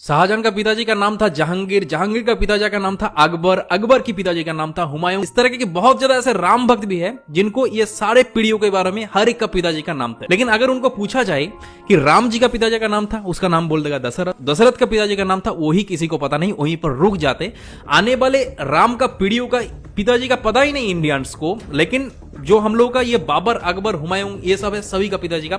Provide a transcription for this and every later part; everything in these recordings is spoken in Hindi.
शाहजहां का पिताजी का नाम था जहांगीर, जहांगीर का पिताजी का नाम था अकबर, अकबर की पिताजी का नाम था हुमायूं। इस तरह के बहुत ज्यादा ऐसे राम भक्त भी है जिनको ये सारे पीढ़ियों के बारे में हर एक का पिताजी का नाम था। लेकिन अगर उनको पूछा जाए कि राम जी का पिताजी का नाम था, उसका नाम बोल देगा दशरथ। दशरथ का पिताजी का नाम था, वही किसी को पता नहीं, वहीं पर रुक जाते। आने वाले राम का पीढ़ियों का पिताजी का पता ही नहीं इंडियंस को। लेकिन जो हम लोग का ये बाबर, अकबर, हुमायूं, ये सब है, सभी का पिताजी का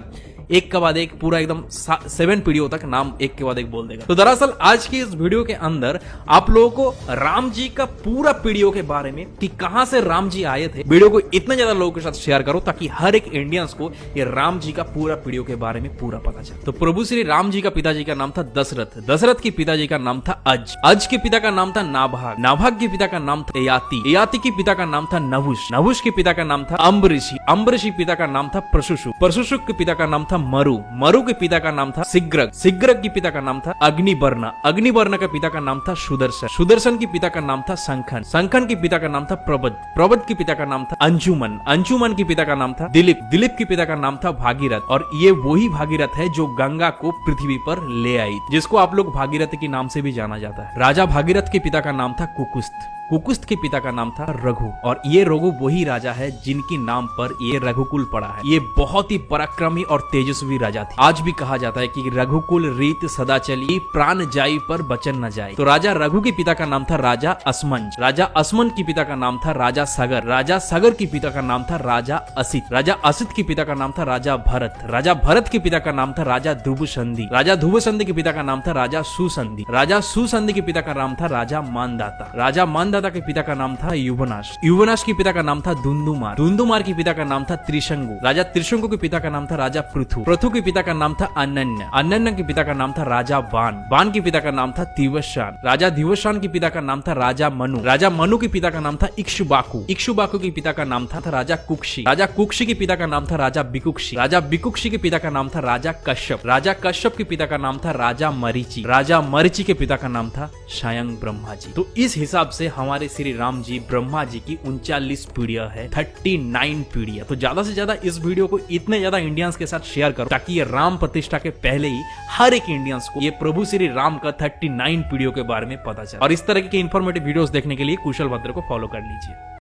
एक के बाद एक पूरा एकदम 7 पीढ़ियों तक नाम एक के बाद एक बोल देगा। तो दरअसल आज की इस वीडियो के अंदर आप लोगों को राम जी का पूरा पीढ़ियों के बारे में कि कहां से राम जी आए थे, वीडियो को इतने ज्यादा लोगों के साथ शेयर करो ताकि हर एक इंडियंस को ये राम जी का पूरा पीढ़ियों के बारे में पूरा पता चले। तो प्रभु श्री राम जी का पिताजी का नाम था दशरथ, दशरथ के पिताजी का नाम था अज, अज के पिता का नाम था नाभाग, नाभाग के पिता का नाम था ययाति, ययाति के पिता का नाम था नहुष, नहुष के पिता का नाम था अम्बरीशी, अम्बरीशी पिता का नाम था प्रशुशु, प्रशुशु के पिता का नाम था मरु, मरु के पिता का नाम था सिग्रग, सिग्रग के पिता का नाम था अग्निवर्ण, अग्निवर्ण के पिता का नाम था सुदर्शन, सुदर्शन के पिता का नाम था संखन, संखन के पिता का नाम था प्रबद, प्रबद के पिता का नाम था अंजुमन, अंजुमन के पिता का नाम था दिलीप, दिलीप के पिता का नाम था भागीरथ। और ये वही भागीरथ है जो गंगा को पृथ्वी पर ले आई, जिसको आप लोग भागीरथ के नाम से भी जाना जाता है। राजा भागीरथ के पिता का नाम था कुकुस्त, कुकुस्त के पिता का नाम था रघु। और ये रघु वही राजा है जिनके नाम पर ये रघुकुल पड़ा है। ये बहुत ही पराक्रमी और तेजस्वी राजा थे। आज भी कहा जाता है कि रघुकुल रीत सदा चली, प्राण जाई पर बचन न जाए। तो राजा रघु के पिता का नाम था राजा असमंज, राजा असमंज के पिता का नाम था राजा सगर, राजा सगर के पिता का नाम था राजा असित, राजा असित के पिता का नाम था राजा भरत, राजा भरत के पिता का नाम था राजा ध्रुवसंधि, राजा ध्रुवसंधि के पिता का नाम था राजा सुसंधि, राजा सुसंधि के पिता का नाम था राजा मानदाता, राजा मानदाता के पिता का नाम था युवनाश, युवनाश के पिता का नाम था दुंदुमार, दुंदुमार के पिता का नाम था त्रिशंगु, राजा त्रिशंगु के पिता का नाम था राजा पृथु, पृथु के पिता का नाम था अनन्य, अनन्य के पिता का नाम था राजा बाण, बाण के पिता का नाम था दिवशान, राजा दिवशान के पिता का नाम था राजा मनु, राजा मनु के पिता का नाम था इक्ष्वाकु, इक्ष्वाकु के पिता का नाम था राजा कुक्षी, राजा कुक्षी के पिता का नाम था राजा बिकुक्षी, राजा बिकुक्षी के पिता का नाम था राजा कश्यप, राजा कश्यप के पिता का नाम था राजा मरीचि, राजा मरीचि के पिता का नाम था स्वयं ब्रह्मा जी। तो इस हिसाब से हमारे श्री राम जी ब्रह्मा जी की 39 पीढ़ियां है, 39 पीढ़ियां। तो ज्यादा से ज्यादा इस वीडियो को इतने ज्यादा इंडियंस के साथ शेयर करो ताकि ये राम प्रतिष्ठा के पहले ही हर एक इंडियंस को ये प्रभु श्री राम का 39 पीढ़ियों के बारे में पता चले। और इस तरह के इंफॉर्मेटिव वीडियोस देखने के लिए कुशल भद्र को फॉलो कर लीजिए।